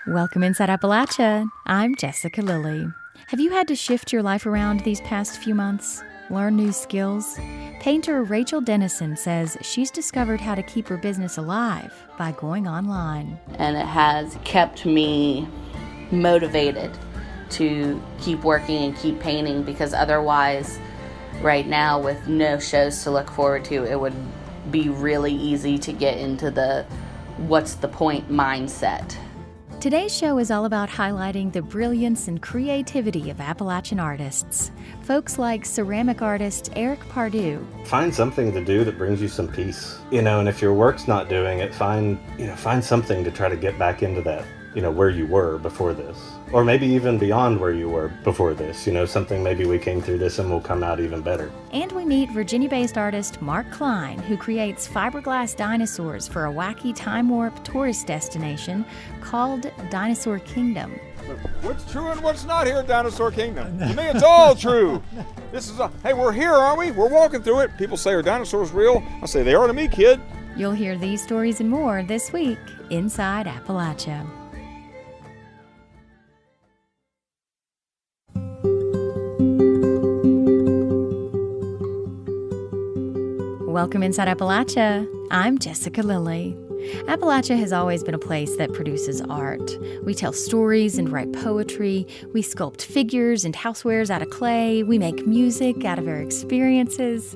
Welcome inside Appalachia. I'm Jessica Lilly. Have you had to shift your life around these past few months? Learn new skills? Painter Rachel Dennison says she's discovered how to keep her business alive by going online. And it has kept me motivated to keep working and keep painting, because otherwise, right now, with no shows to look forward to, it would be really easy to get into the what's the point mindset. Today's show is all about highlighting the brilliance and creativity of Appalachian artists. Folks like ceramic artist Eric Pardue. Find something to do that brings you some peace. And if your work's not doing it, find something to try to get back into that, where you were before this. Or maybe even beyond where you were before this. Something maybe we came through this and will come out even better. And we meet Virginia-based artist Mark Klein, who creates fiberglass dinosaurs for a wacky time warp tourist destination called Dinosaur Kingdom. What's true and what's not here at Dinosaur Kingdom? To me, it's all true. Hey, we're here, aren't we? We're walking through it. People say, are dinosaurs real? I say, they are to me, kid. You'll hear these stories and more this week inside Appalachia. Welcome inside Appalachia. I'm Jessica Lilly. Appalachia has always been a place that produces art. We tell stories and write poetry. We sculpt figures and housewares out of clay. We make music out of our experiences.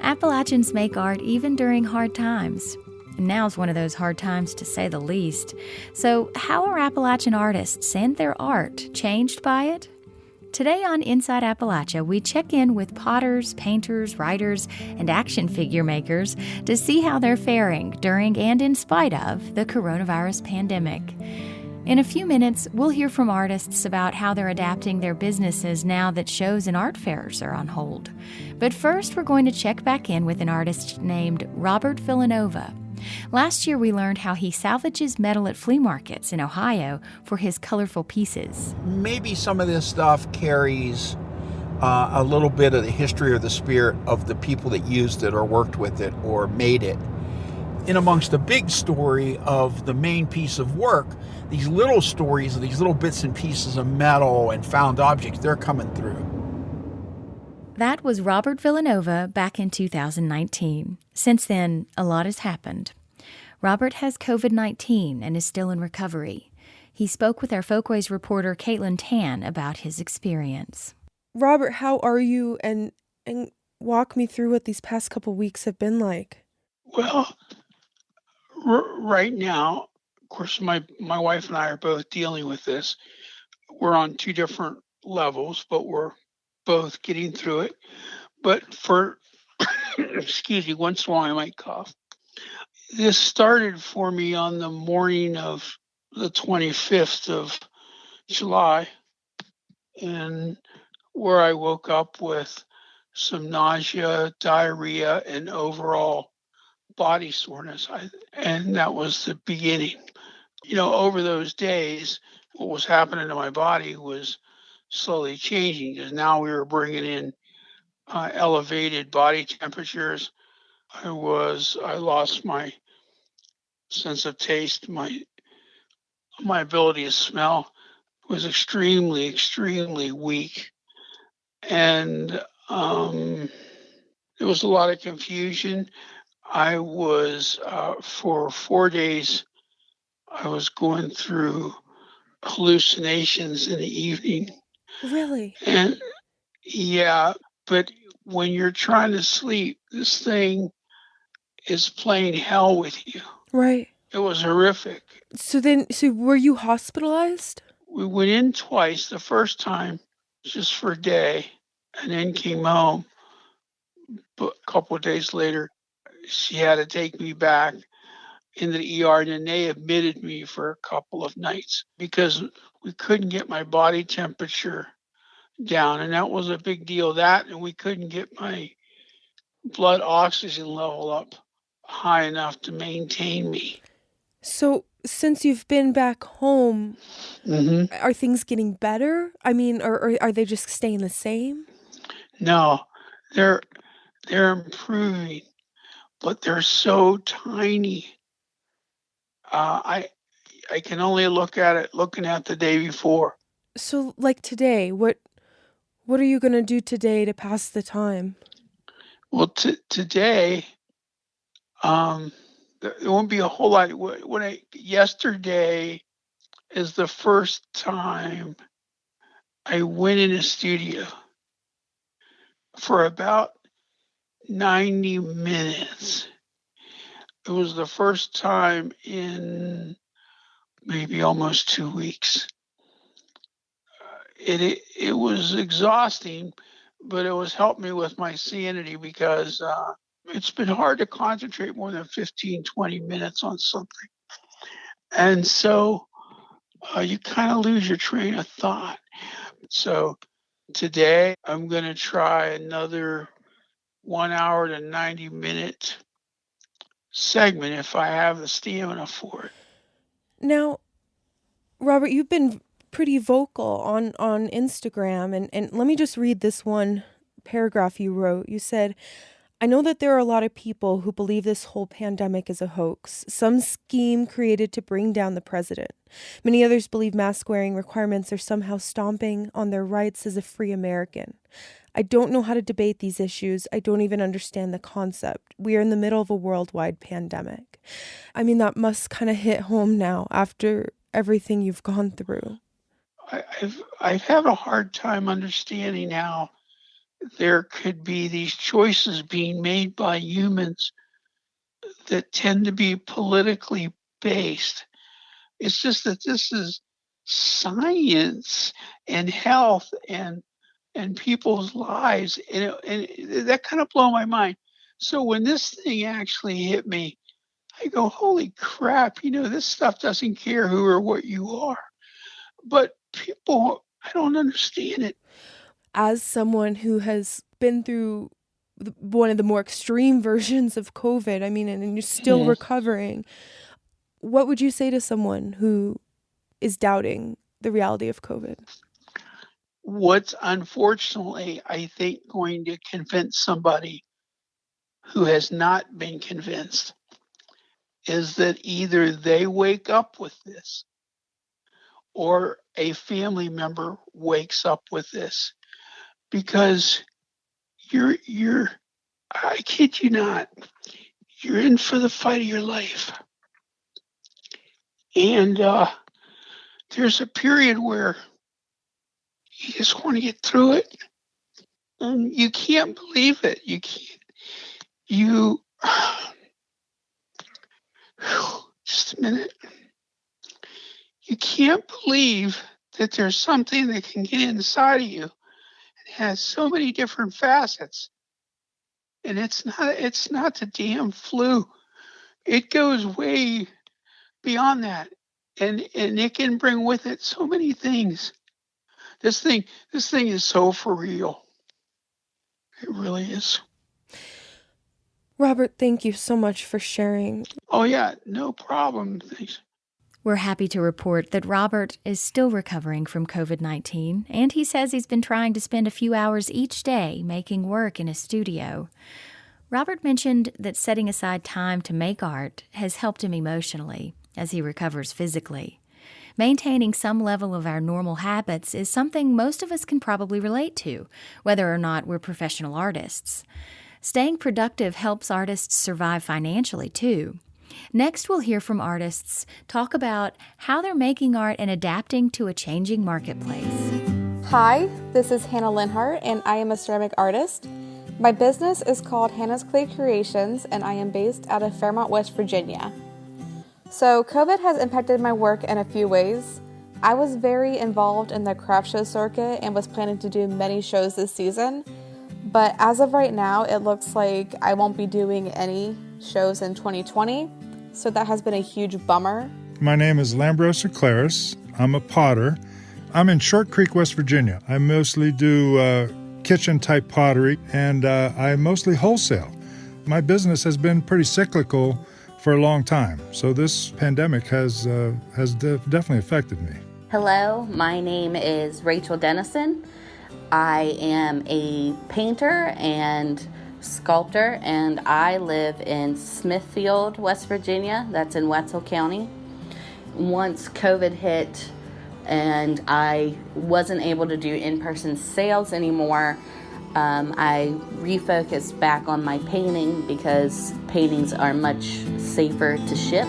Appalachians make art even during hard times. And now's one of those hard times, to say the least. So how are Appalachian artists and their art changed by it? Today on Inside Appalachia, we check in with potters, painters, writers, and action figure makers to see how they're faring during and in spite of the coronavirus pandemic. In a few minutes, we'll hear from artists about how they're adapting their businesses now that shows and art fairs are on hold. But first, we're going to check back in with an artist named Robert Villamagna. Last year, we learned how he salvages metal at flea markets in Ohio for his colorful pieces. Maybe some of this stuff carries a little bit of the history or the spirit of the people that used it or worked with it or made it. In amongst the big story of the main piece of work, these little stories, these little bits and pieces of metal and found objects, they're coming through. That was Robert Villamagna back in 2019. Since then, a lot has happened. Robert has COVID-19 and is still in recovery. He spoke with our Folkways reporter Caitlin Tan about his experience. Robert, how are you? And walk me through what these past couple weeks have been like. Well, right now, of course, my wife and I are both dealing with this. We're on two different levels, but we're both getting through it. But for, excuse me, once in a while I might cough. This started for me on the morning of the 25th of July, and where I woke up with some nausea, diarrhea, and overall body soreness. And that was the beginning. Over those days, what was happening to my body was slowly changing, because now we were bringing in elevated body temperatures. I lost my sense of taste. My ability to smell was extremely, extremely weak. And there was a lot of confusion. I was, for 4 days, I was going through hallucinations in the evening. Really? And yeah, but when you're trying to sleep, this thing is playing hell with you. Right. It was horrific. So were you hospitalized? We went in twice. The first time just for a day, and then came home. But a couple of days later, she had to take me back into the ER, and then they admitted me for a couple of nights because we couldn't get my body temperature down, and that was a big deal. That, and we couldn't get my blood oxygen level up high enough to maintain me. So since you've been back home, are things getting better? I mean, or are they just staying the same? No, they're improving, but they're so tiny. I can only look at it looking at the day before. So, like today, what are you going to do today to pass the time? Well, today, there won't be a whole lot. Yesterday is the first time I went in a studio for about 90 minutes. It was the first time in maybe almost 2 weeks. It was exhausting, but it was helped me with my sanity because it's been hard to concentrate more than 15, 20 minutes on something. And so you kind of lose your train of thought. So today I'm going to try another 1 hour to 90-minute segment if I have the stamina for it. Now, Robert, you've been pretty vocal on Instagram, and let me just read this one paragraph you wrote. You said, "I know that there are a lot of people who believe this whole pandemic is a hoax, some scheme created to bring down the president. Many others believe mask-wearing requirements are somehow stomping on their rights as a free American. I don't know how to debate these issues. I don't even understand the concept. We are in the middle of a worldwide pandemic." I mean, that must kind of hit home now after everything you've gone through. I have a hard time understanding how there could be these choices being made by humans that tend to be politically based. It's just that this is science and health and people's lives, and that kind of blew my mind. So when this thing actually hit me, I go, holy crap, this stuff doesn't care who or what you are. But people, I don't understand it. As someone who has been through one of the more extreme versions of COVID, I mean, and you're still recovering, what would you say to someone who is doubting the reality of COVID? What's unfortunately, I think, going to convince somebody who has not been convinced is that either they wake up with this or a family member wakes up with this, because I kid you not, you're in for the fight of your life. And there's a period where you just want to get through it. And you can't believe it. Just a minute. You can't believe that there's something that can get inside of you. It has so many different facets. And it's not the damn flu. It goes way beyond that. And it can bring with it so many things. This thing is so for real. It really is. Robert, thank you so much for sharing. Oh yeah, no problem. Thanks. We're happy to report that Robert is still recovering from COVID-19, and he says he's been trying to spend a few hours each day making work in his studio. Robert mentioned that setting aside time to make art has helped him emotionally as he recovers physically. Maintaining some level of our normal habits is something most of us can probably relate to, whether or not we're professional artists. Staying productive helps artists survive financially, too. Next, we'll hear from artists talk about how they're making art and adapting to a changing marketplace. Hi, this is Hannah Linhart, and I am a ceramic artist. My business is called Hannah's Clay Creations, and I am based out of Fairmont, West Virginia. So COVID has impacted my work in a few ways. I was very involved in the craft show circuit and was planning to do many shows this season. But as of right now, it looks like I won't be doing any shows in 2020. So that has been a huge bummer. My name is Lambros Claris. I'm a potter. I'm in Short Creek, West Virginia. I mostly do kitchen-type pottery, and I mostly wholesale. My business has been pretty cyclical for a long time, so this pandemic has definitely affected me. Hello, my name is Rachel Dennison. I am a painter and sculptor, and I live in Smithfield, West Virginia. That's in Wetzel County. once COVID hit and I wasn't able to do in-person sales anymore, I refocused back on my painting because paintings are much safer to ship.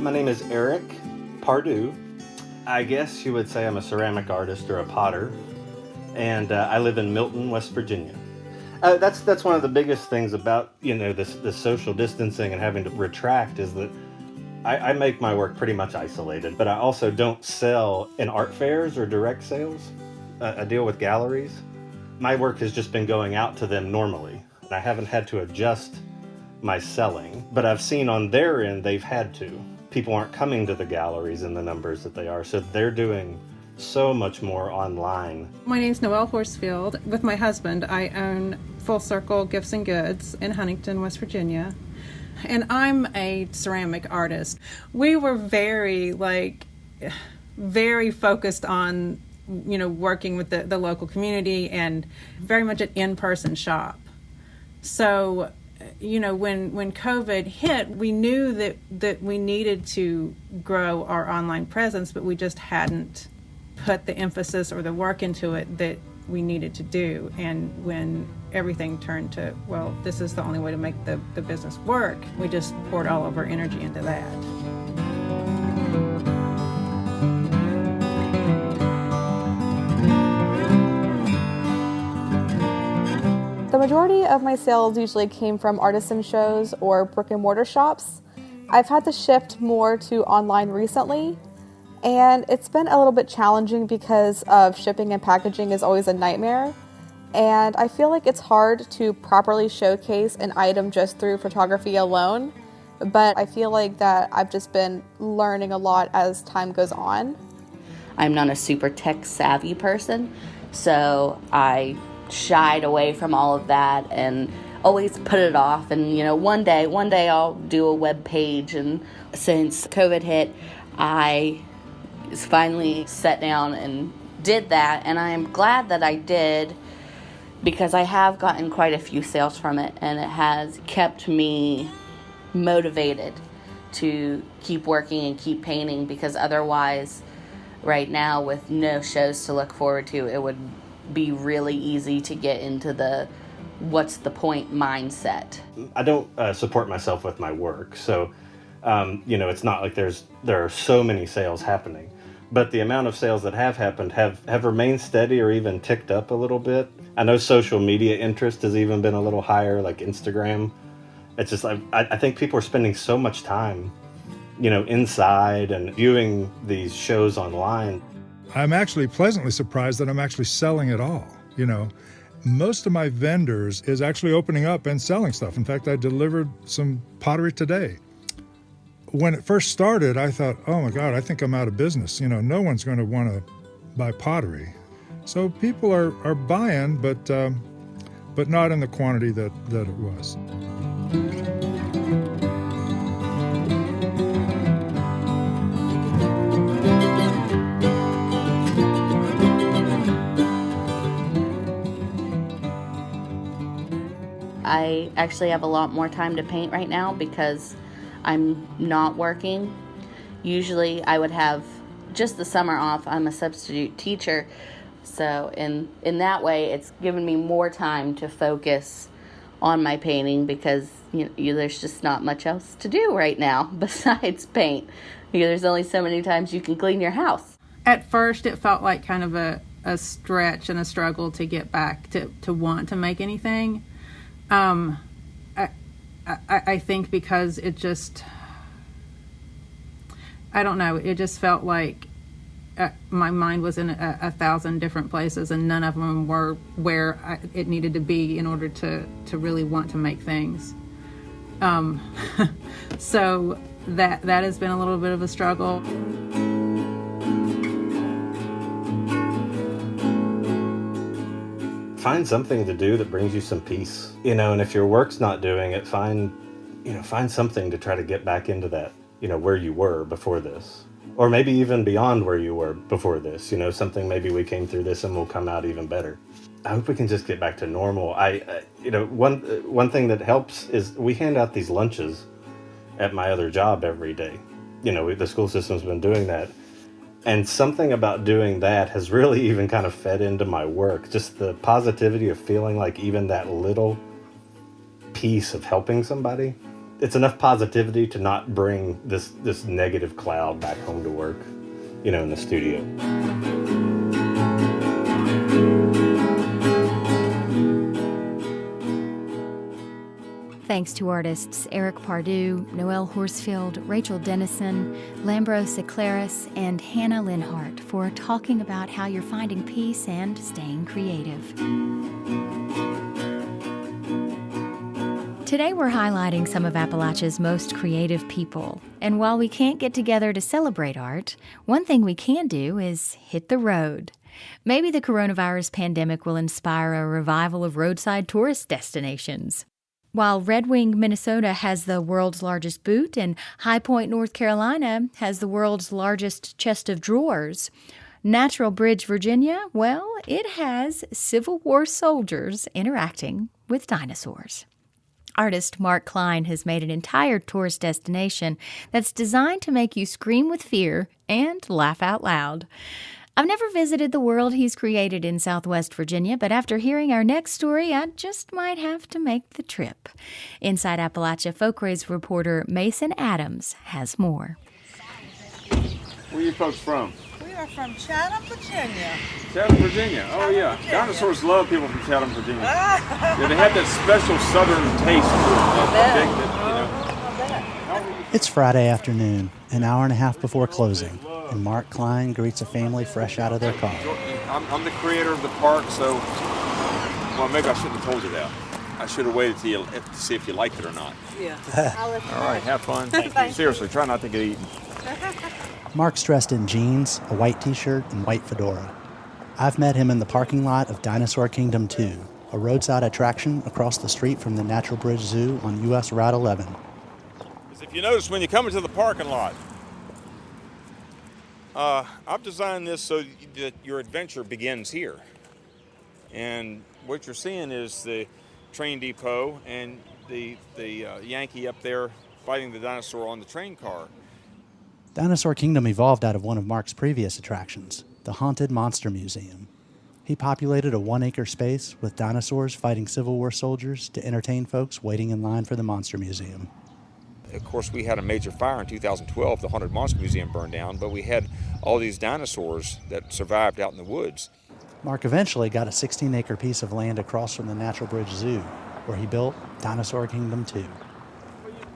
My name is Eric Pardue. I guess you would say I'm a ceramic artist or a potter, and I live in Milton, West Virginia. That's one of the biggest things about this social distancing and having to retract is that I make my work pretty much isolated, but I also don't sell in art fairs or direct sales. I deal with galleries. My work has just been going out to them normally, and I haven't had to adjust my selling, but I've seen on their end they've had to. People aren't coming to the galleries in the numbers that they are, so they're doing so much more online. My name's Noelle Horsfield. With my husband, I own Full Circle Gifts and Goods in Huntington, West Virginia. And I'm a ceramic artist. We were very focused on, working with the local community and very much an in-person shop. So, when COVID hit, we knew that we needed to grow our online presence, but we just hadn't put the emphasis or the work into it that we needed to do. And when everything turned to, well, this is the only way to make the business work, we just poured all of our energy into that. The majority of my sales usually came from artisan shows or brick and mortar shops. I've had to shift more to online recently, and it's been a little bit challenging because of shipping and packaging is always a nightmare. And I feel like it's hard to properly showcase an item just through photography alone. But I feel like that I've just been learning a lot as time goes on. I'm not a super tech savvy person, so I shied away from all of that and always put it off. And one day I'll do a web page. And since COVID hit, I finally sat down and did that, and I am glad that I did, because I have gotten quite a few sales from it, and it has kept me motivated to keep working and keep painting, because otherwise right now, with no shows to look forward to, it would be really easy to get into the what's the point mindset. I don't support myself with my work, so it's not like there are so many sales happening, but the amount of sales that have happened have remained steady or even ticked up a little bit. I know social media interest has even been a little higher, like Instagram. It's just I think people are spending so much time inside and viewing these shows online. I'm actually pleasantly surprised that I'm actually selling it all. Most of my vendors is actually opening up and selling stuff. In fact, I delivered some pottery today. When it first started, I thought, oh my God, I think I'm out of business. No one's going to want to buy pottery. So people are buying, but not in the quantity that it was. I actually have a lot more time to paint right now because I'm not working. Usually I would have just the summer off. I'm a substitute teacher. So in that way, it's given me more time to focus on my painting, because there's just not much else to do right now besides paint. There's only so many times you can clean your house. At first, it felt like kind of a stretch and a struggle to get back to want to make anything. I think because it just, I don't know, it just felt like my mind was in 1,000 different places, and none of them were where it needed to be in order to really want to make things. So that has been a little bit of a struggle. Find something to do that brings you some peace, and if your work's not doing it, find something to try to get back into that, where you were before this, or maybe even beyond where you were before this, something maybe we came through this and we'll come out even better. I hope we can just get back to normal. One thing that helps is we hand out these lunches at my other job every day. The school system's been doing that. And something about doing that has really even kind of fed into my work. Just the positivity of feeling like even that little piece of helping somebody, it's enough positivity to not bring this negative cloud back home to work, in the studio. Thanks to artists Eric Pardue, Noelle Horsfield, Rachel Dennison, Lambro Seclaris, and Hannah Linhart for talking about how you're finding peace and staying creative. Today we're highlighting some of Appalachia's most creative people. And while we can't get together to celebrate art, one thing we can do is hit the road. Maybe the coronavirus pandemic will inspire a revival of roadside tourist destinations. While Red Wing, Minnesota has the world's largest boot and High Point, North Carolina has the world's largest chest of drawers, Natural Bridge, Virginia, well, it has Civil War soldiers interacting with dinosaurs. Artist Mark Klein has made an entire tourist destination that's designed to make you scream with fear and laugh out loud. I've never visited the world he's created in Southwest Virginia, but after hearing our next story, I just might have to make the trip. Inside Appalachia Folkrace reporter Mason Adams has more. Where are you folks from? We are from Chatham, Virginia. Chatham, Virginia. Oh, Chatham, yeah. Virginia. Dinosaurs love people from Chatham, Virginia. Yeah, they have that special southern taste to it. It's Friday afternoon, an hour and a half before closing, and Mark Klein greets a family fresh out of their car. I'm the creator of the park, so, well, maybe I shouldn't have told you that. I should have waited to see if you liked it or not. Yeah. All right, have fun. Thank you. Seriously, try not to get eaten. Mark's dressed in jeans, a white t-shirt, and white fedora. I've met him in the parking lot of Dinosaur Kingdom 2, a roadside attraction across the street from the Natural Bridge Zoo on U.S. Route 11. As if you notice when you come into the parking lot, I've designed this so that your adventure begins here. And what you're seeing is the train depot and the Yankee up there fighting the dinosaur on the train car. Dinosaur Kingdom evolved out of one of Mark's previous attractions, the Haunted Monster Museum. He populated a 1-acre space with dinosaurs fighting Civil War soldiers to entertain folks waiting in line for the Monster Museum. Of course, we had a major fire in 2012. The Haunted Monster Museum burned down, but we had all these dinosaurs that survived out in the woods. Mark eventually got a 16-acre piece of land across from the Natural Bridge Zoo, where he built Dinosaur Kingdom 2.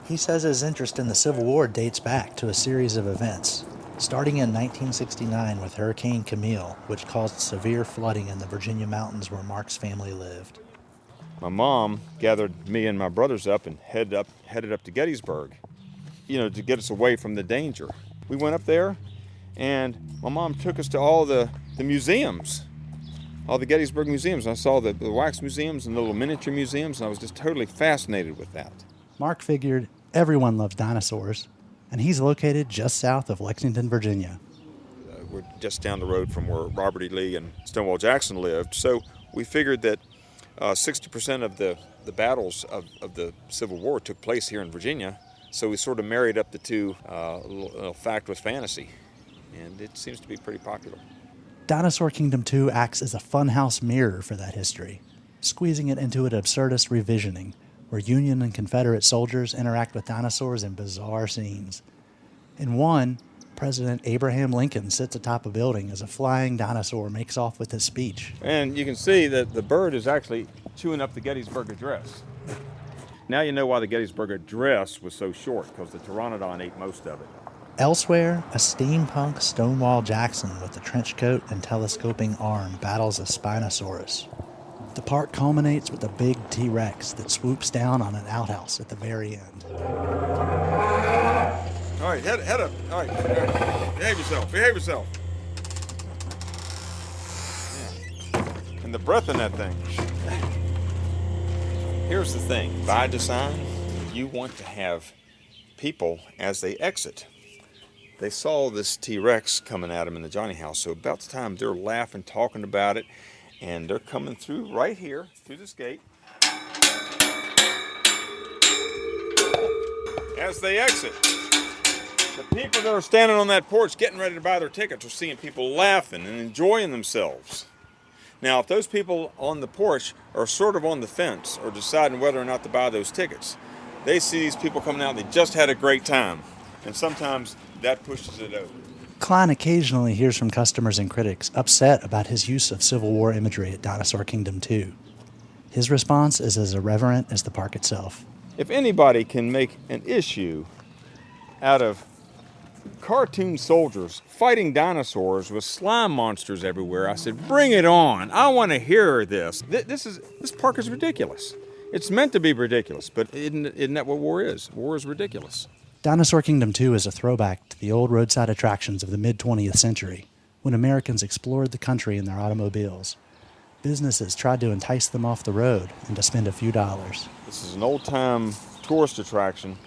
He says his interest in the Civil War dates back to a series of events, starting in 1969 with Hurricane Camille, which caused severe flooding in the Virginia mountains where Mark's family lived. My mom gathered me and my brothers up and headed up to Gettysburg, to get us away from the danger. We went up there, and my mom took us to all the museums, all the Gettysburg museums. I saw the wax museums and the little miniature museums, and I was just totally fascinated with that. Mark figured everyone loves dinosaurs, and he's located just south of Lexington, Virginia. We're just down the road from where Robert E. Lee and Stonewall Jackson lived, so we figured that 60% of the battles of the Civil War took place here in Virginia, so we sort of married up the two, fact with fantasy, and it seems to be pretty popular. Dinosaur Kingdom 2 acts as a funhouse mirror for that history, squeezing it into an absurdist revisioning, where Union and Confederate soldiers interact with dinosaurs in bizarre scenes. In one, President Abraham Lincoln sits atop a building as a flying dinosaur makes off with his speech. And you can see that the bird is actually chewing up the Gettysburg Address. Now you know why the Gettysburg Address was so short, because the pteranodon ate most of it. Elsewhere, a steampunk Stonewall Jackson with a trench coat and telescoping arm battles a Spinosaurus. The park culminates with a big T-Rex that swoops down on an outhouse at the very end. All right, head up. All right. Behave yourself. Yeah. And the breath in that thing. Here's the thing. By design, you want to have people as they exit. They saw this T-Rex coming at them in the Johnny house, so about the time they're laughing, talking about it, And they're coming through right here, through this gate. As they exit, the people that are standing on that porch getting ready to buy their tickets are seeing people laughing and enjoying themselves. Now, if those people on the porch are sort of on the fence or deciding whether or not to buy those tickets, they see these people coming out and they just had a great time. And sometimes that pushes it over. Klein occasionally hears from customers and critics upset about his use of Civil War imagery at Dinosaur Kingdom 2. His response is as irreverent as the park itself. If anybody can make an issue out of cartoon soldiers fighting dinosaurs with slime monsters everywhere, I said, bring it on. I want to hear this. This park is ridiculous. It's meant to be ridiculous, but isn't that what war is? War is ridiculous. Dinosaur Kingdom 2 is a throwback to the old roadside attractions of the mid-20th century, when Americans explored the country in their automobiles. Businesses tried to entice them off the road and to spend a few dollars. This is an old-time tourist attraction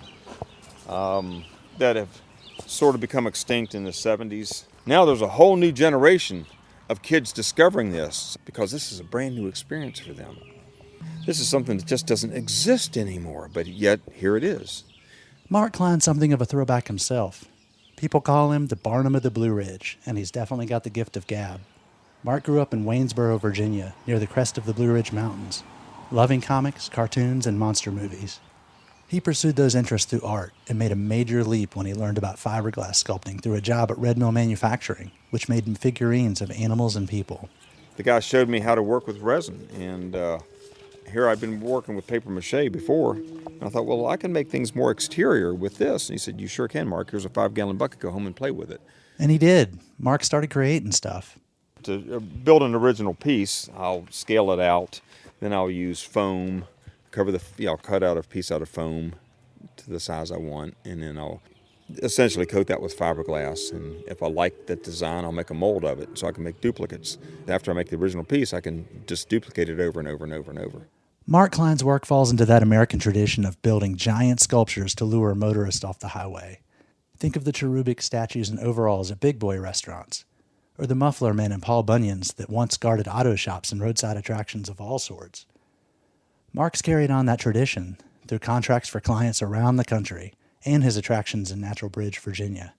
that have sort of become extinct in the 70s. Now there's a whole new generation of kids discovering this because this is a brand new experience for them. This is something that just doesn't exist anymore, but yet here it is. Mark Klein's something of a throwback himself. People call him the Barnum of the Blue Ridge, and he's definitely got the gift of gab. Mark grew up in Waynesboro, Virginia, near the crest of the Blue Ridge Mountains, loving comics, cartoons, and monster movies. He pursued those interests through art and made a major leap when he learned about fiberglass sculpting through a job at Red Mill Manufacturing, which made him figurines of animals and people. The guy showed me how to work with resin, and here I'd been working with paper mache before, and I thought, well, I can make things more exterior with this. And he said, you sure can, Mark. Here's a 5-gallon bucket. Go home and play with it. And he did. Mark started creating stuff. To build an original piece, I'll scale it out. Then I'll use foam, I'll cut out a piece out of foam to the size I want, and then I'll essentially coat that with fiberglass. And if I like that design, I'll make a mold of it so I can make duplicates. After I make the original piece, I can just duplicate it over and over and over and over. Mark Klein's work falls into that American tradition of building giant sculptures to lure motorists off the highway. Think of the cherubic statues and overalls at big boy restaurants, or the muffler men and Paul Bunyans that once guarded auto shops and roadside attractions of all sorts. Mark's carried on that tradition through contracts for clients around the country and his attractions in Natural Bridge, Virginia.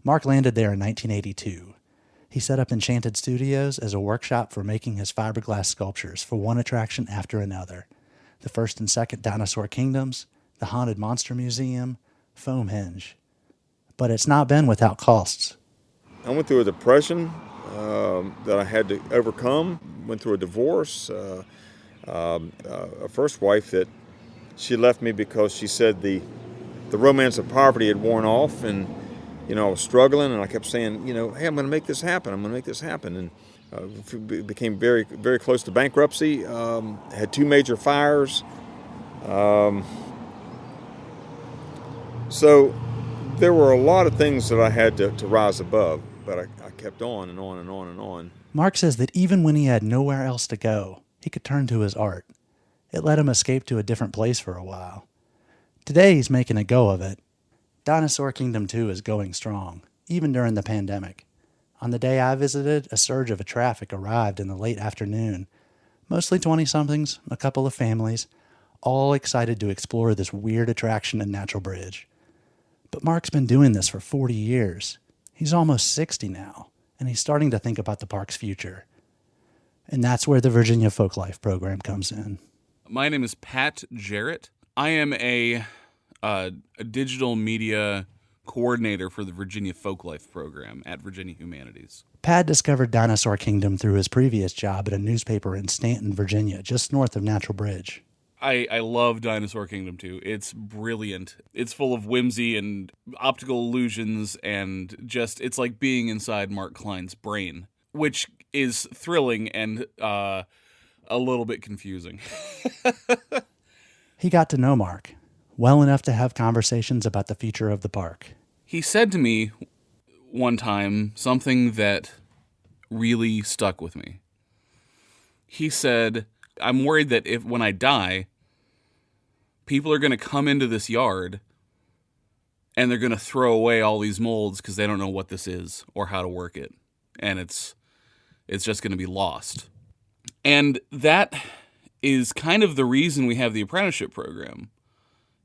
Mark landed there in 1982. He set up Enchanted Studios as a workshop for making his fiberglass sculptures for one attraction after another. The first and second Dinosaur Kingdoms, the Haunted Monster Museum, Foamhenge. But it's not been without costs. I went through a depression that I had to overcome, went through a divorce, a first wife that she left me because she said the romance of poverty had worn off, and I was struggling, and I kept saying, hey, I'm going to make this happen. I'm going to make this happen. And became very, very close to bankruptcy. Had 2 major fires. So there were a lot of things that I had to rise above, but I kept on and on and on and on. Mark says that even when he had nowhere else to go, he could turn to his art. It let him escape to a different place for a while. Today he's making a go of it. Dinosaur Kingdom 2 is going strong, even during the pandemic. On the day I visited, a surge of traffic arrived in the late afternoon. Mostly 20-somethings, a couple of families, all excited to explore this weird attraction in Natural Bridge. But Mark's been doing this for 40 years. He's almost 60 now, and he's starting to think about the park's future. And that's where the Virginia Folklife program comes in. My name is Pat Jarrett. I am a digital media coordinator for the Virginia Folklife program at Virginia Humanities. Pat discovered Dinosaur Kingdom through his previous job at a newspaper in Stanton, Virginia, just north of Natural Bridge. I love Dinosaur Kingdom 2. It's brilliant. It's full of whimsy and optical illusions, and it's like being inside Mark Klein's brain, which is thrilling and a little bit confusing. He got to know Mark well enough to have conversations about the future of the park. He said to me one time something that really stuck with me. He said, I'm worried that when I die, people are going to come into this yard and they're going to throw away all these molds because they don't know what this is or how to work it. And it's just going to be lost. And that is kind of the reason we have the apprenticeship program,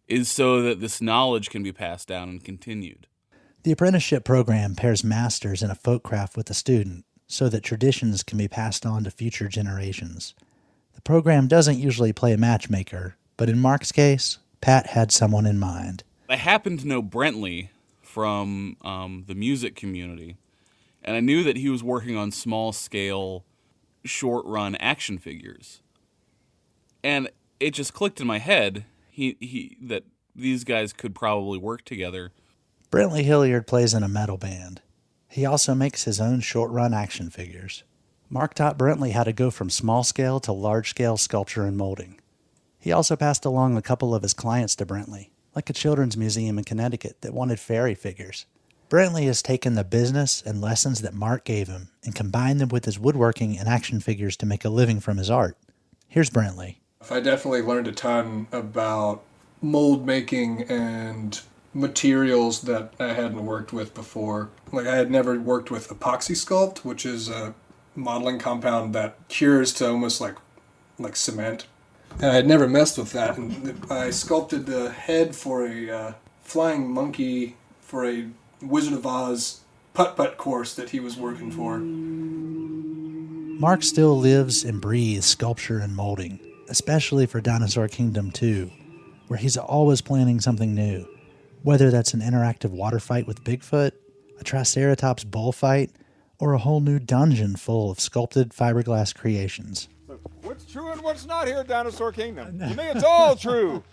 is so that this knowledge can be passed down and continued. The apprenticeship program pairs masters in a folk craft with a student so that traditions can be passed on to future generations. The program doesn't usually play a matchmaker, but in Mark's case, Pat had someone in mind. I happened to know Brentley from the music community, and I knew that he was working on small-scale, short-run action figures. And it just clicked in my head that these guys could probably work together. Brentley Hilliard plays in a metal band. He also makes his own short-run action figures. Mark taught Brentley how to go from small-scale to large-scale sculpture and molding. He also passed along a couple of his clients to Brentley, like a children's museum in Connecticut that wanted fairy figures. Brentley has taken the business and lessons that Mark gave him and combined them with his woodworking and action figures to make a living from his art. Here's Brentley. I definitely learned a ton about mold making and materials that I hadn't worked with before. Like, I had never worked with epoxy sculpt, which is a modeling compound that cures to almost like cement. And I had never messed with that. And I sculpted the head for a flying monkey for a Wizard of Oz putt-putt course that he was working for. Mark still lives and breathes sculpture and molding, especially for Dinosaur Kingdom 2, where he's always planning something new. Whether that's an interactive water fight with Bigfoot, a Triceratops bullfight, or a whole new dungeon full of sculpted fiberglass creations. What's true and what's not here at Dinosaur Kingdom? To me, it's all true.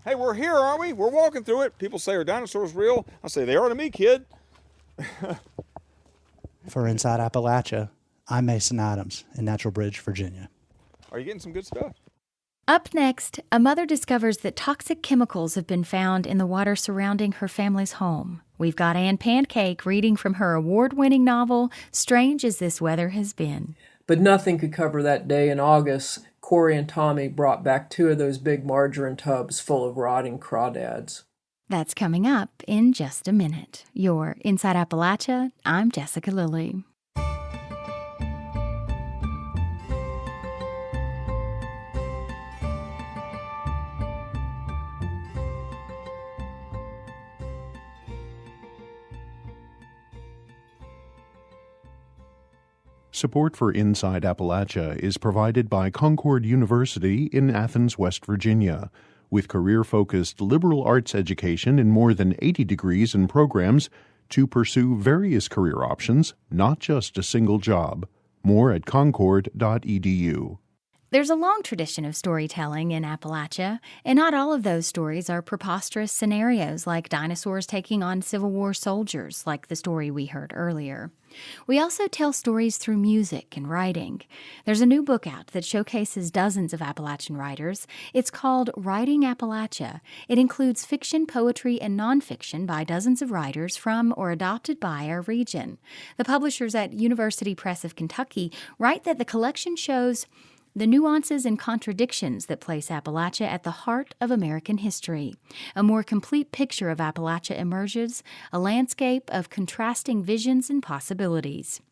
Hey, we're here, aren't we? We're walking through it. People say, are dinosaurs real? I say, they are to me, kid. For Inside Appalachia, I'm Mason Adams in Natural Bridge, Virginia. Are you getting some good stuff? Up next, a mother discovers that toxic chemicals have been found in the water surrounding her family's home. We've got Ann Pancake reading from her award-winning novel, Strange as This Weather Has Been. But nothing could cover that day in August. Corey and Tommy brought back 2 of those big margarine tubs full of rotting crawdads. That's coming up in just a minute. You're Inside Appalachia. I'm Jessica Lilly. Support for Inside Appalachia is provided by Concord University in Athens, West Virginia, with career-focused liberal arts education in more than 80 degrees and programs to pursue various career options, not just a single job. More at concord.edu. There's a long tradition of storytelling in Appalachia, and not all of those stories are preposterous scenarios like dinosaurs taking on Civil War soldiers, like the story we heard earlier. We also tell stories through music and writing. There's a new book out that showcases dozens of Appalachian writers. It's called Writing Appalachia. It includes fiction, poetry, and nonfiction by dozens of writers from or adopted by our region. The publishers at University Press of Kentucky write that the collection shows the nuances and contradictions that place Appalachia at the heart of American history. A more complete picture of Appalachia emerges, a landscape of contrasting visions and possibilities.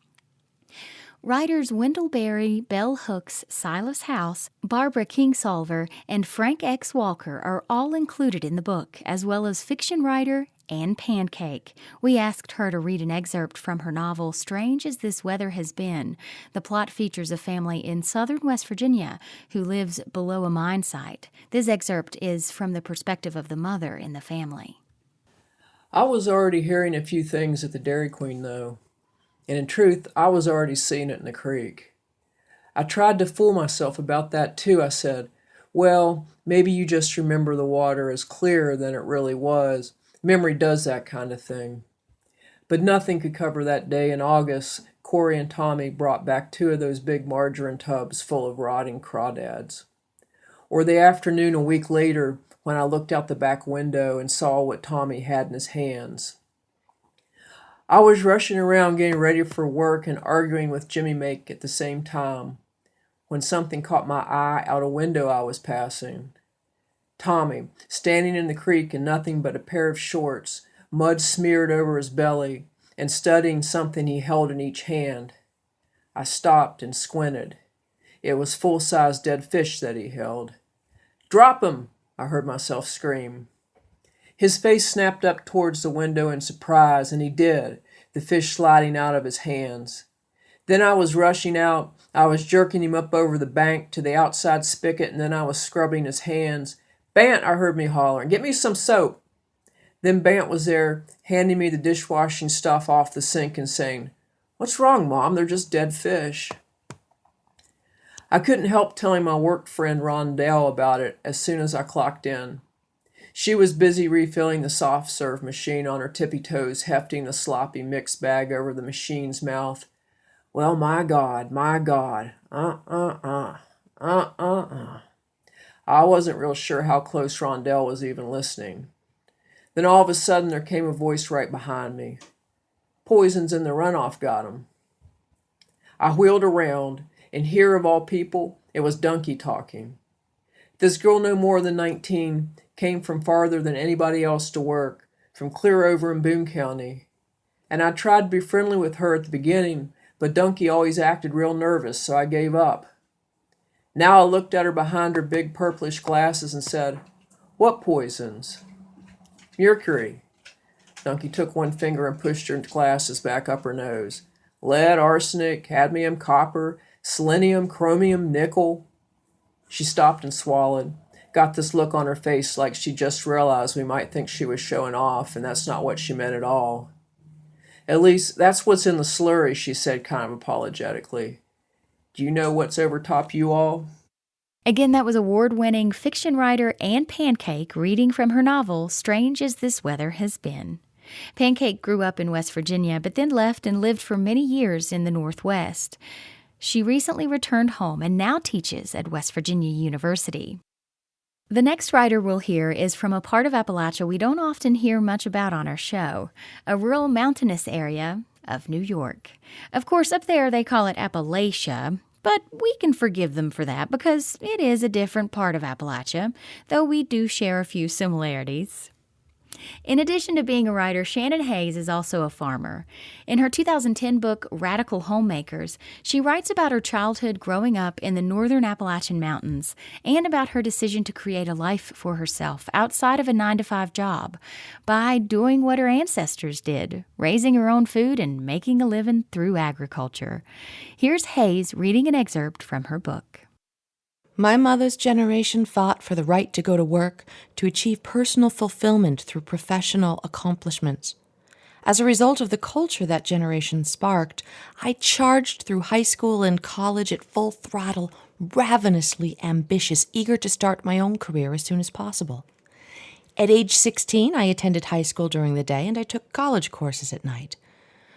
Writers Wendell Berry, Bell Hooks, Silas House, Barbara Kingsolver, and Frank X. Walker are all included in the book, as well as fiction writer Ann Pancake. We asked her to read an excerpt from her novel, Strange as This Weather Has Been. The plot features a family in southern West Virginia who lives below a mine site. This excerpt is from the perspective of the mother in the family. I was already hearing a few things at the Dairy Queen, though. And in truth, I was already seeing it in the creek. I tried to fool myself about that, too. I said, well, maybe you just remember the water as clearer than it really was. Memory does that kind of thing. But nothing could cover that day in August. Corey and Tommy brought back 2 of those big margarine tubs full of rotting crawdads. Or the afternoon a week later when I looked out the back window and saw what Tommy had in his hands. I was rushing around getting ready for work and arguing with Jimmy Make at the same time when something caught my eye out a window I was passing. Tommy, standing in the creek in nothing but a pair of shorts, mud smeared over his belly, and studying something he held in each hand. I stopped and squinted. It was full-size dead fish that he held. "Drop 'em!" I heard myself scream. His face snapped up towards the window in surprise, and he did, the fish sliding out of his hands. Then I was rushing out. I was jerking him up over the bank to the outside spigot, and then I was scrubbing his hands. "Bant," I heard me hollering, "get me some soap." Then Bant was there, handing me the dishwashing stuff off the sink and saying, "What's wrong, Mom? They're just dead fish." I couldn't help telling my work friend Rondell about it as soon as I clocked in. She was busy refilling the soft serve machine on her tippy toes, hefting the sloppy mix bag over the machine's mouth. Well, my God. I wasn't real sure how close Rondell was even listening. Then all of a sudden there came a voice right behind me. "Poison's in the runoff got 'em." I wheeled around, and here of all people, it was Dunky talking. This girl no more than 19 came from farther than anybody else to work, from clear over in Boone County. And I tried to be friendly with her at the beginning, but Dunky always acted real nervous, so I gave up. Now I looked at her behind her big purplish glasses and said, "What poisons?" "Mercury." Dunky took one finger and pushed her glasses back up her nose. "Lead, arsenic, cadmium, copper, selenium, chromium, nickel." She stopped and swallowed. Got this look on her face like she just realized we might think she was showing off, and that's not what she meant at all. "At least, that's what's in the slurry," she said kind of apologetically. "Do you know what's over top you all?" Again, that was award-winning fiction writer Anne Pancake reading from her novel, Strange as This Weather Has Been. Pancake grew up in West Virginia, but then left and lived for many years in the Northwest. She recently returned home and now teaches at West Virginia University. The next writer we'll hear is from a part of Appalachia we don't often hear much about on our show, a rural mountainous area of New York. Of course, up there they call it Appalachia, but we can forgive them for that because it is a different part of Appalachia, though we do share a few similarities. In addition to being a writer, Shannon Hayes is also a farmer. In her 2010 book, Radical Homemakers, she writes about her childhood growing up in the northern Appalachian Mountains and about her decision to create a life for herself outside of a 9-to-5 job by doing what her ancestors did, raising her own food and making a living through agriculture. Here's Hayes reading an excerpt from her book. My mother's generation fought for the right to go to work, to achieve personal fulfillment through professional accomplishments. As a result of the culture that generation sparked, I charged through high school and college at full throttle, ravenously ambitious, eager to start my own career as soon as possible. At age 16, I attended high school during the day and I took college courses at night.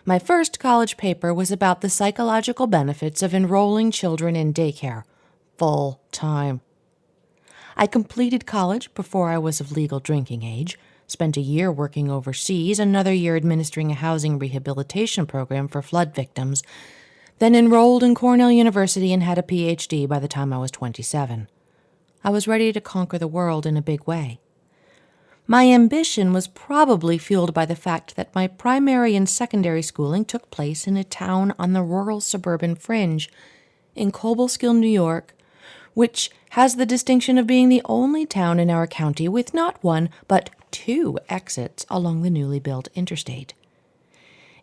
My first college paper was about the psychological benefits of enrolling children in daycare. Full time. I completed college before I was of legal drinking age, spent a year working overseas, another year administering a housing rehabilitation program for flood victims, then enrolled in Cornell University and had a PhD by the time I was 27. I was ready to conquer the world in a big way. My ambition was probably fueled by the fact that my primary and secondary schooling took place in a town on the rural suburban fringe in Cobleskill, New York, which has the distinction of being the only town in our county with not one, but 2 exits along the newly built interstate.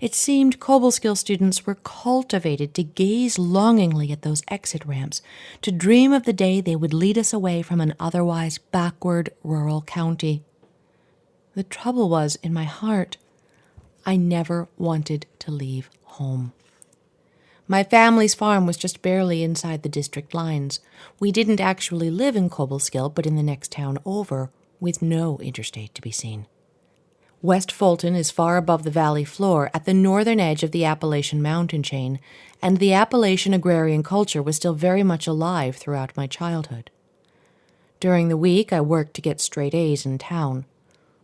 It seemed Cobleskill students were cultivated to gaze longingly at those exit ramps, to dream of the day they would lead us away from an otherwise backward rural county. The trouble was, in my heart, I never wanted to leave home. My family's farm was just barely inside the district lines. We didn't actually live in Cobleskill, but in the next town over, with no interstate to be seen. West Fulton is far above the valley floor at the northern edge of the Appalachian mountain chain, and the Appalachian agrarian culture was still very much alive throughout my childhood. During the week, I worked to get straight A's in town.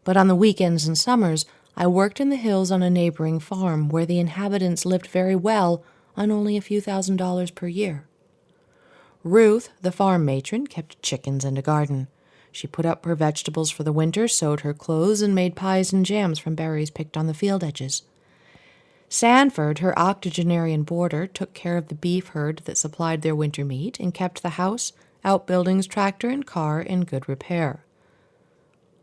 But on the weekends and summers, I worked in the hills on a neighboring farm where the inhabitants lived very well on only a few $1,000s per year. Ruth, the farm matron, kept chickens and a garden. She put up her vegetables for the winter, sewed her clothes, and made pies and jams from berries picked on the field edges. Sanford, her octogenarian boarder, took care of the beef herd that supplied their winter meat and kept the house, outbuildings, tractor, and car in good repair.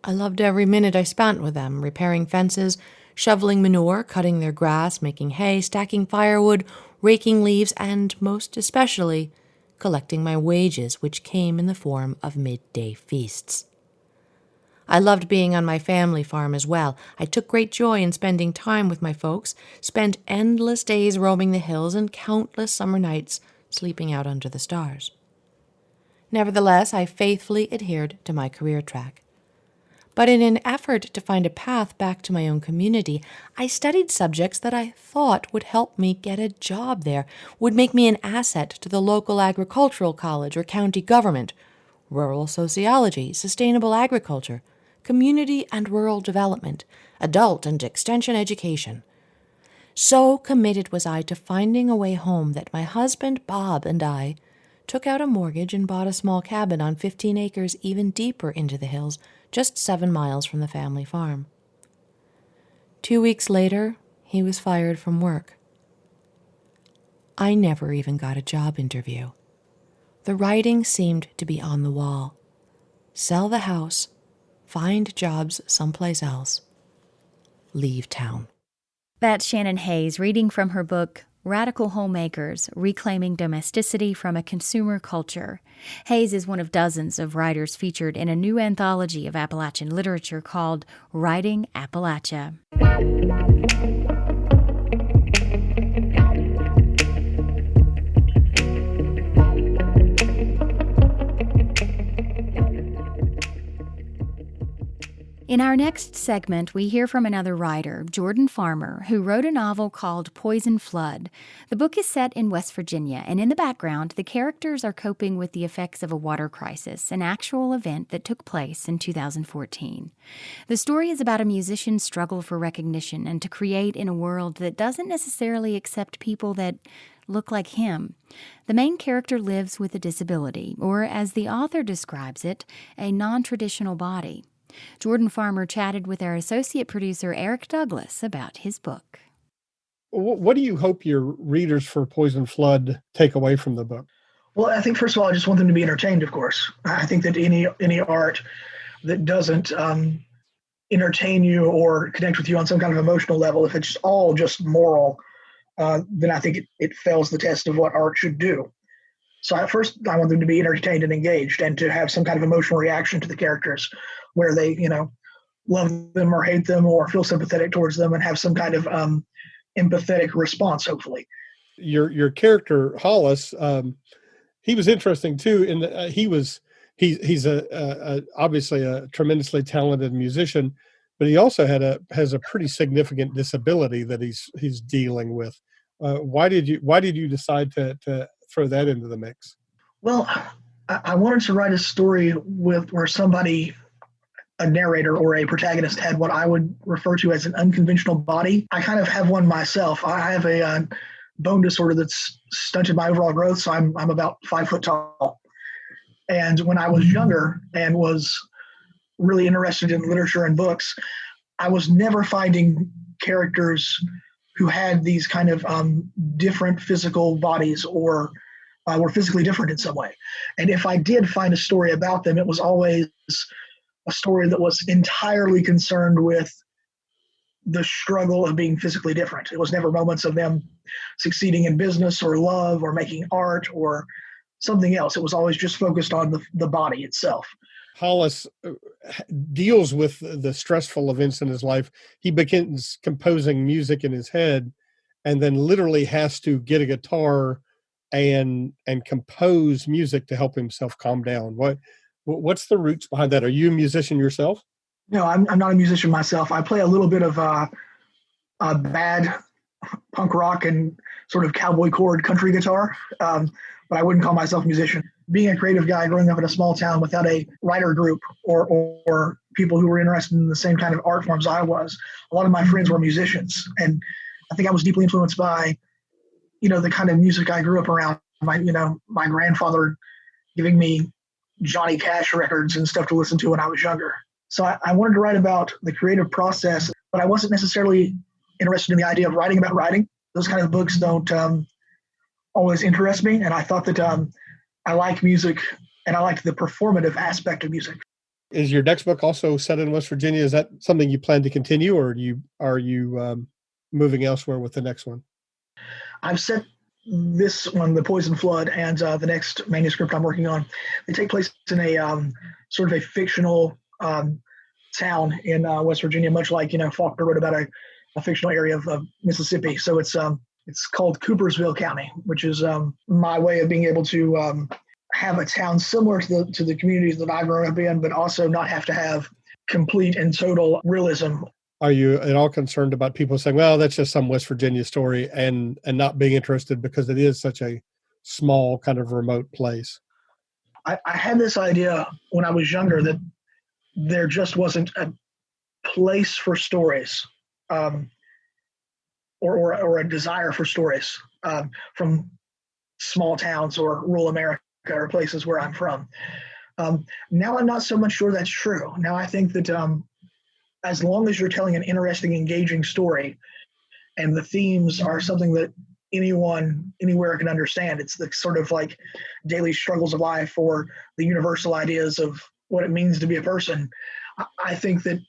I loved every minute I spent with them, repairing fences, shoveling manure, cutting their grass, making hay, stacking firewood, raking leaves, and, most especially, collecting my wages, which came in the form of midday feasts. I loved being on my family farm as well. I took great joy in spending time with my folks, spent endless days roaming the hills and countless summer nights sleeping out under the stars. Nevertheless, I faithfully adhered to my career track. But in an effort to find a path back to my own community, I studied subjects that I thought would help me get a job there, would make me an asset to the local agricultural college or county government, rural sociology, sustainable agriculture, community and rural development, adult and extension education. So committed was I to finding a way home that my husband, Bob, and I took out a mortgage and bought a small cabin on 15 acres even deeper into the hills, just 7 miles from the family farm. 2 weeks later, he was fired from work. I never even got a job interview. The writing seemed to be on the wall. Sell the house, find jobs someplace else, leave town. That's Shannon Hayes reading from her book, Radical Homemakers, Reclaiming Domesticity from a Consumer Culture. Hayes is one of dozens of writers featured in a new anthology of Appalachian literature called Writing Appalachia. In our next segment, we hear from another writer, Jordan Farmer, who wrote a novel called Poison Flood. The book is set in West Virginia, and in the background, the characters are coping with the effects of a water crisis, an actual event that took place in 2014. The story is about a musician's struggle for recognition and to create in a world that doesn't necessarily accept people that look like him. The main character lives with a disability, or as the author describes it, a non-traditional body. Jordan Farmer chatted with our associate producer, Eric Douglas, about his book. What do you hope your readers for Poison Flood take away from the book? Well, I think, first of all, I just want them to be entertained, of course. I think that any art that doesn't entertain you or connect with you on some kind of emotional level, if it's all just moral, then I think it fails the test of what art should do. So at first, I want them to be entertained and engaged and to have some kind of emotional reaction to the characters where they, love them or hate them or feel sympathetic towards them and have some kind of empathetic response, hopefully. Your character, Hollis, he was interesting too in that he's obviously a tremendously talented musician, but he also has a pretty significant disability that he's dealing with. Why did you decide to throw that into the mix? Well, I wanted to write a story where somebody, a narrator or a protagonist, had what I would refer to as an unconventional body. I kind of have one myself. I have a bone disorder that's stunted my overall growth, so I'm about 5 foot tall. And when I was younger and was really interested in literature and books, I was never finding characters who had these kind of different physical bodies or were physically different in some way. And if I did find a story about them, it was always a story that was entirely concerned with the struggle of being physically different. It was never moments of them succeeding in business or love or making art or something else. It was always just focused on the body itself. Hollis deals with the stressful events in his life. He begins composing music in his head and then literally has to get a guitar and compose music to help himself calm down. What's the roots behind that? Are you a musician yourself? No, I'm not a musician myself. I play a little bit of bad punk rock and sort of cowboy chord country guitar, but I wouldn't call myself a musician. Being a creative guy growing up in a small town without a writer group or people who were interested in the same kind of art forms I was, a lot of my friends were musicians. And I think I was deeply influenced by, the kind of music I grew up around. My grandfather giving me Johnny Cash records and stuff to listen to when I was younger. So I wanted to write about the creative process, but I wasn't necessarily interested in the idea of writing about writing. Those kind of books don't always interest me, and I thought that I like music, and I like the performative aspect of music. Is your next book also set in West Virginia? Is that something you plan to continue, or are you moving elsewhere with the next one? I've set this one, The Poison Flood, and the next manuscript I'm working on. They take place in a sort of a fictional town in West Virginia, much like, Faulkner wrote about a fictional area of Mississippi. So it's called Coopersville County, which is my way of being able to have a town similar to the communities that I've grown up in, but also not have to have complete and total realism. Are you at all concerned about people saying, well, that's just some West Virginia story, and not being interested because it is such a small kind of remote place? I had this idea when I was younger that there just wasn't a place for stories, or a desire for stories from small towns or rural America or places where I'm from. Now I'm not so much sure that's true. Now I think that as long as you're telling an interesting, engaging story, and the themes are something that anyone, anywhere can understand, it's the sort of like daily struggles of life or the universal ideas of what it means to be a person, I think that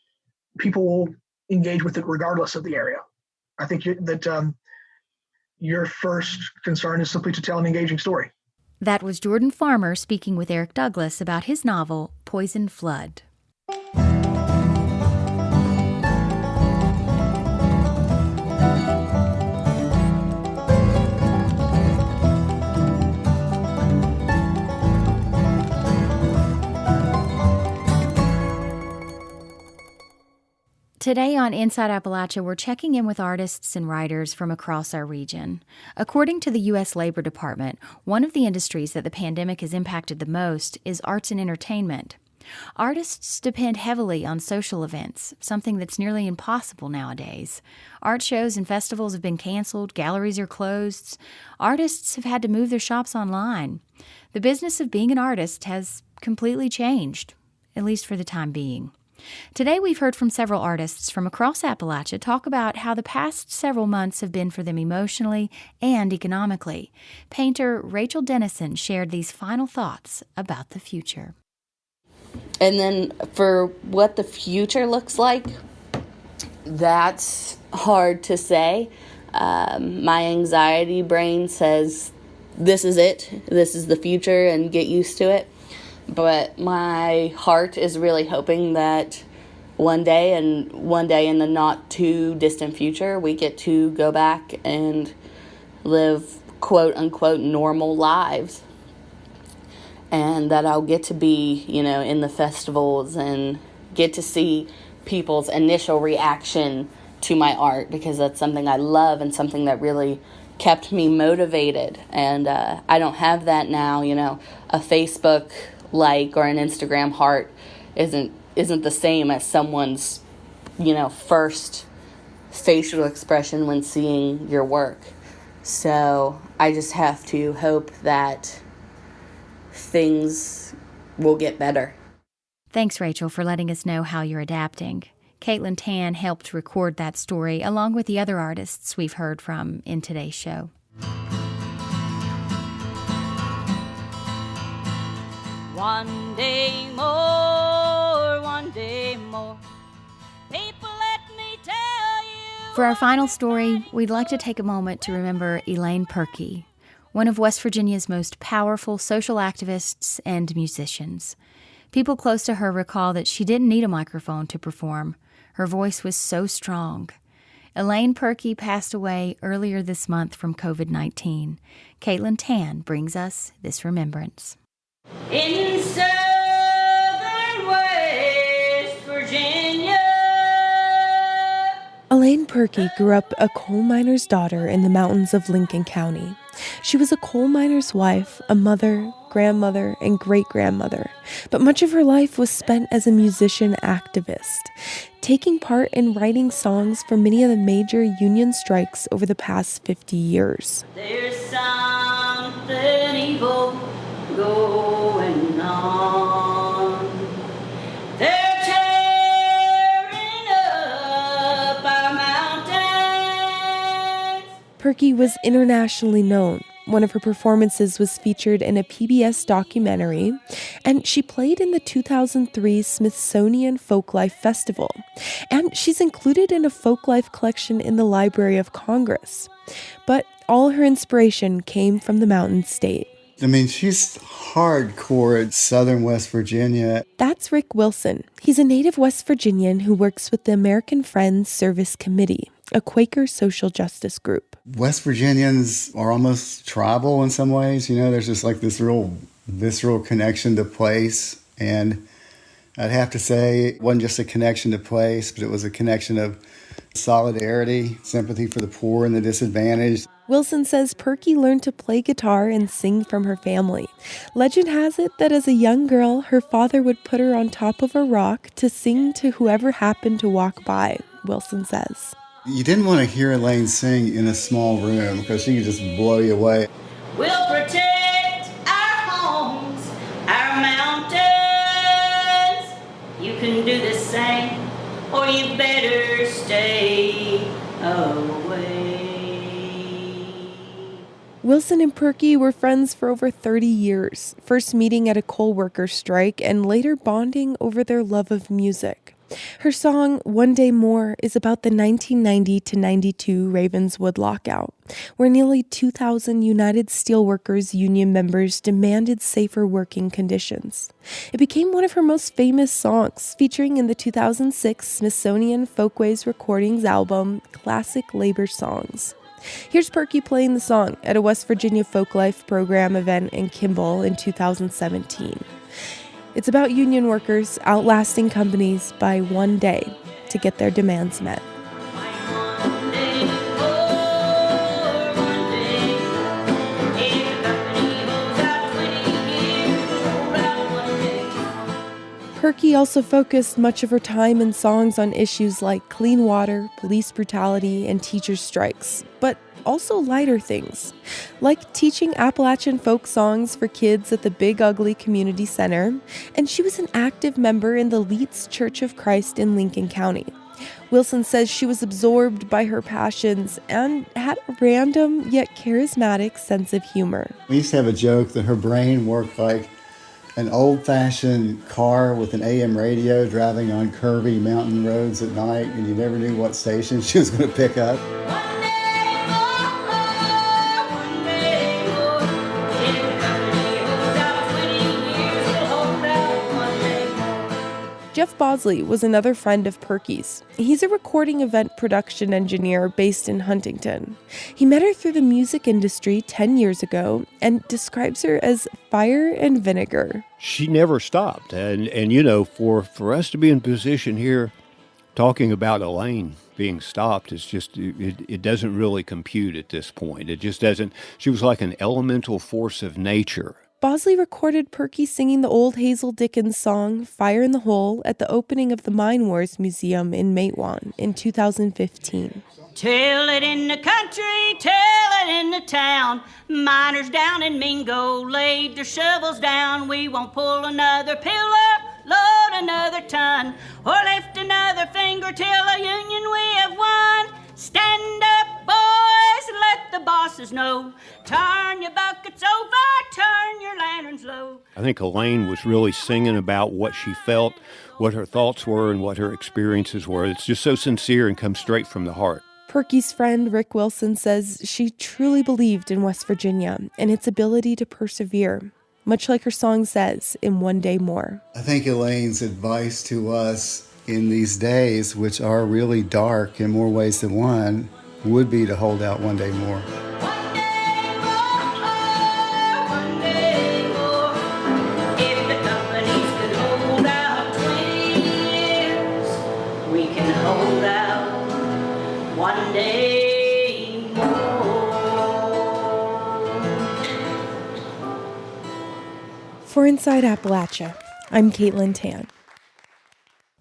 people will engage with it regardless of the area. I think that your first concern is simply to tell an engaging story. That was Jordan Farmer speaking with Eric Douglas about his novel, Poison Flood. Today on Inside Appalachia, we're checking in with artists and writers from across our region. According to the U.S. Labor Department, one of the industries that the pandemic has impacted the most is arts and entertainment. Artists depend heavily on social events, something that's nearly impossible nowadays. Art shows and festivals have been canceled, galleries are closed. Artists have had to move their shops online. The business of being an artist has completely changed, at least for the time being. Today we've heard from several artists from across Appalachia talk about how the past several months have been for them emotionally and economically. Painter Rachel Dennison shared these final thoughts about the future. And then for what the future looks like, that's hard to say. My anxiety brain says, this is it, this is the future, and get used to it. But my heart is really hoping that one day in the not too distant future, we get to go back and live quote unquote normal lives. And that I'll get to be, in the festivals and get to see people's initial reaction to my art, because that's something I love and something that really kept me motivated. And I don't have that now. A Facebook like or an Instagram heart isn't the same as someone's first facial expression when seeing your work. So I just have to hope that things will get better. Thanks, Rachel, for letting us know how you're adapting. Caitlin Tan helped record that story along with the other artists we've heard from in today's show. One day more, one day more. People, let me tell you. For our final story, we'd like to take a moment to remember Elaine Purkey, one of West Virginia's most powerful social activists and musicians. People close to her recall that she didn't need a microphone to perform. Her voice was so strong. Elaine Purkey passed away earlier this month from COVID-19. Caitlin Tan brings us this remembrance. In southern West Virginia. Elaine Purkey grew up a coal miner's daughter in the mountains of Lincoln County. She was a coal miner's wife, a mother, grandmother, and great-grandmother, but much of her life was spent as a musician activist, taking part in writing songs for many of the major union strikes over the past 50 years. There's something evil going on. They're tearing up our mountains. Purkey was internationally known. One of her performances was featured in a PBS documentary, and she played in the 2003 Smithsonian Folklife Festival. And she's included in a folklife collection in the Library of Congress. But all her inspiration came from the Mountain State. I mean, she's hardcore at Southern West Virginia. That's Rick Wilson. He's a native West Virginian who works with the American Friends Service Committee, a Quaker social justice group. West Virginians are almost tribal in some ways. You know, there's just like this real visceral connection to place. And I'd have to say it wasn't just a connection to place, but it was a connection of solidarity, sympathy for the poor and the disadvantaged. Wilson says Purkey learned to play guitar and sing from her family. Legend has it that as a young girl, her father would put her on top of a rock to sing to whoever happened to walk by, Wilson says. You didn't want to hear Elaine sing in a small room because she could just blow you away. We'll protect our homes, our mountains. You can do the same, or you better stay away. Wilson and Purkey were friends for over 30 years, first meeting at a coal workers' strike and later bonding over their love of music. Her song, One Day More, is about the 1990 to 92 Ravenswood lockout, where nearly 2,000 United Steelworkers Union members demanded safer working conditions. It became one of her most famous songs, featuring in the 2006 Smithsonian Folkways Recordings album, Classic Labor Songs. Here's Purkey playing the song at a West Virginia Folklife program event in Kimball in 2017. It's about union workers outlasting companies by one day to get their demands met. Purkey also focused much of her time and songs on issues like clean water, police brutality, and teachers' strikes, but also lighter things, like teaching Appalachian folk songs for kids at the Big Ugly Community Center, and she was an active member in the Leeds Church of Christ in Lincoln County. Wilson says she was absorbed by her passions and had a random yet charismatic sense of humor. We used to have a joke that her brain worked like an old-fashioned car with an AM radio driving on curvy mountain roads at night, and you never knew what station she was going to pick up. Jeff Bosley was another friend of Purkey's. He's a recording event production engineer based in Huntington. He met her through the music industry 10 years ago and describes her as fire and vinegar. She never stopped. And you know, for us to be in position here talking about Elaine being stopped, it's just, it doesn't really compute at this point. It just doesn't. She was like an elemental force of nature. Bosley recorded Purkey singing the old Hazel Dickens song, Fire in the Hole, at the opening of the Mine Wars Museum in Matewan in 2015. Tell it in the country, tell it in the town. Miners down in Mingo laid their shovels down. We won't pull another pillar, load another ton, or lift another finger till a union we have won. Stand up, boys, and let the bosses know. Turn your buckets over, turn your lanterns low. I think Elaine was really singing about what she felt, what her thoughts were, and what her experiences were. It's just so sincere and comes straight from the heart. Purkey's friend Rick Wilson says she truly believed in West Virginia and its ability to persevere, much like her song says in One Day More. I think Elaine's advice to us in these days, which are really dark in more ways than one, would be to hold out one day more. If the companies could hold out 20 years, we can hold out one day more. For Inside Appalachia, I'm Caitlin Tan.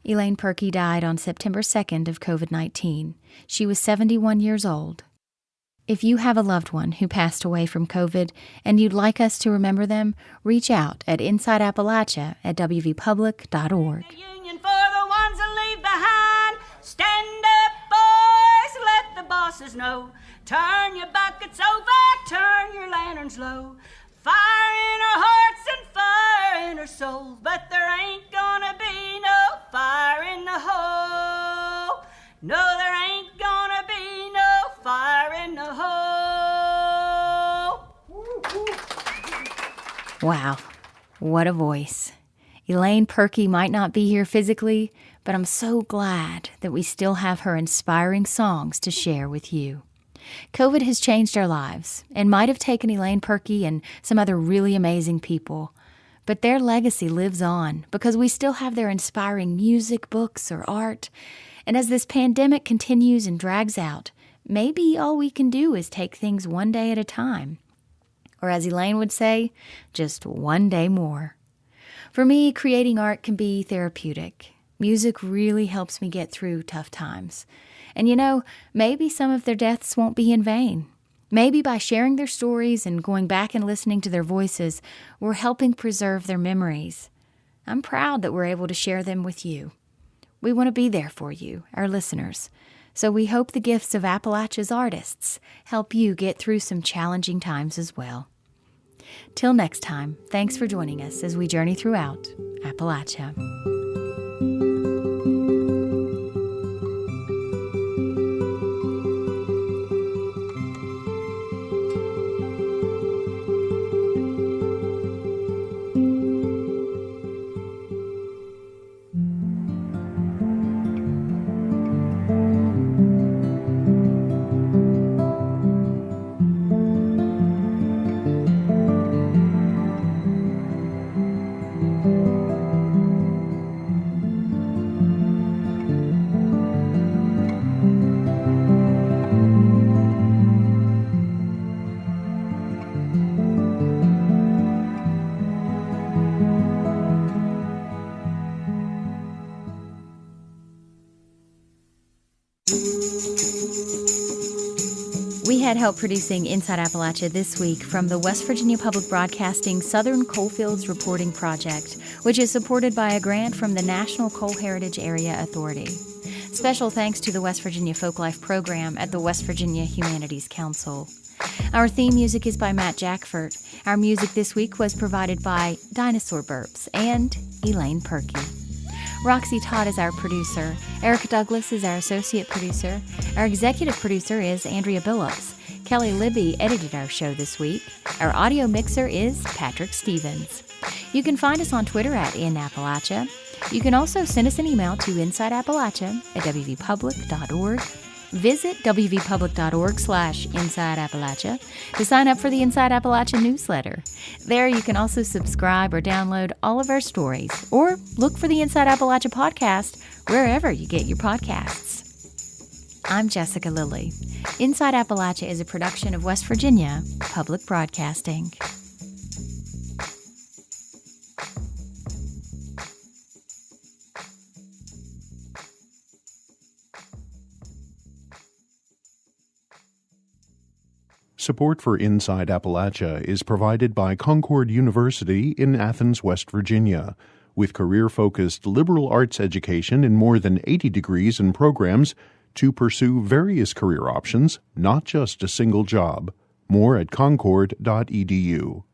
Elaine Purkey died on September 2nd of COVID-19. She was 71 years old. If you have a loved one who passed away from COVID and you'd like us to remember them, reach out at Inside Appalachia at wvpublic.org. Union for the ones that leave behind. Stand up, boys, let the bosses know. Turn your buckets over, turn your lanterns low. Fire in our hearts and fire in our souls, but there ain't gonna be no fire in the hole. No, there ain't gonna be no fire in the hole. Wow, what a voice. Elaine Purkey might not be here physically, but I'm so glad that we still have her inspiring songs to share with you. COVID has changed our lives and might have taken Elaine Purkey and some other really amazing people, but their legacy lives on because we still have their inspiring music, books, or art. And as this pandemic continues and drags out, maybe all we can do is take things one day at a time. Or as Elaine would say, just one day more. For me, creating art can be therapeutic. Music really helps me get through tough times. And you know, maybe some of their deaths won't be in vain. Maybe by sharing their stories and going back and listening to their voices, we're helping preserve their memories. I'm proud that we're able to share them with you. We want to be there for you, our listeners. So we hope the gifts of Appalachia's artists help you get through some challenging times as well. Till next time, thanks for joining us as we journey throughout Appalachia. We had help producing Inside Appalachia this week from the West Virginia Public Broadcasting Southern Coalfields Reporting Project, which is supported by a grant from the National Coal Heritage Area Authority. Special thanks to the West Virginia Folklife Program at the West Virginia Humanities Council. Our theme music is by Matt Jackford. Our music this week was provided by Dinosaur Burps and Elaine Purkey. Roxy Todd is our producer. Erica Douglas is our associate producer. Our executive producer is Andrea Billups. Kelly Libby edited our show this week. Our audio mixer is Patrick Stevens. You can find us on Twitter at @InAppalachia. You can also send us an email to insideappalachia@wvpublic.org. Visit wvpublic.org/InsideAppalachia to sign up for the Inside Appalachia newsletter. There you can also subscribe or download all of our stories, or look for the Inside Appalachia podcast wherever you get your podcasts. I'm Jessica Lilly. Inside Appalachia is a production of West Virginia Public Broadcasting. Support for Inside Appalachia is provided by Concord University in Athens, West Virginia, with career-focused liberal arts education in more than 80 degrees and programs to pursue various career options, not just a single job. More at concord.edu.